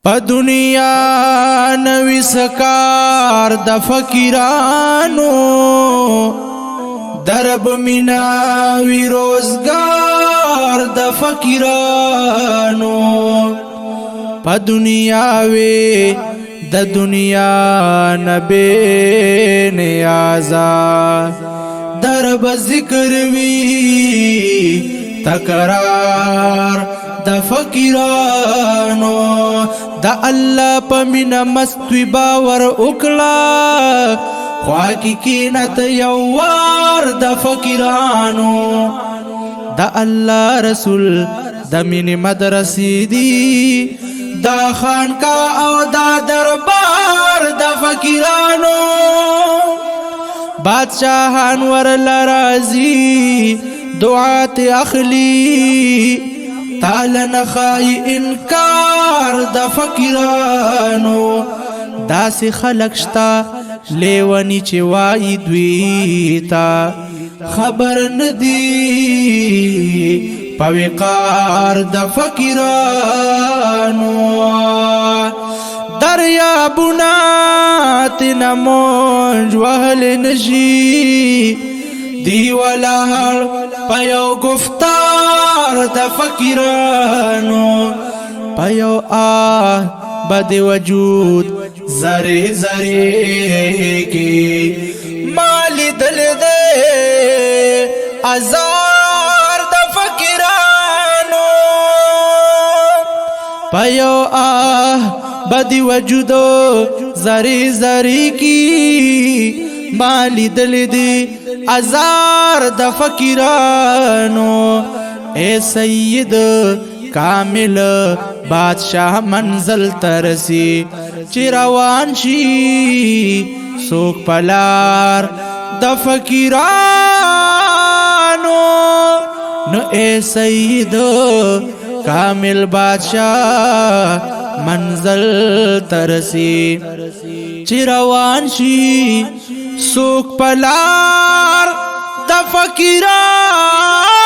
په دنیا نوی سکار د فقیرانو درب مینا وی روزگار د فقیرانو په دنیا وی د دنیا نبی نیازا درب ذکر وی تکرار د فقیرانو دا الله په مینا مستوی باور وکړه خوا کی کینت یوار د فقیرانو دا الله رسول د مینې مدرسې دی دا خانقاه او دا دربار د فقیرانو بادشاہان ورلا راضی دعات اخلی تعالی نخای انکار د فقیرانو داس خلق شتا لیونی چی وائی دوی تا خبر ندی پویقار د فقیرانو دریابنا تینا مونج وحل نشی دی ولار پیو گفتار د فقیرانو پیو بد وجود زری زری کی مالی دل دے ازار د فقیرانو پیو بد وجود زری زری کی مالی دل دے ازار د فقیرانو اے سید کامل بادشاہ منزل ترسی چی روان شی سوک پلار د فقیرانو نو اے سید کامل بادشاہ منزل ترسی چی روان شی سوک پلار د فقیرانو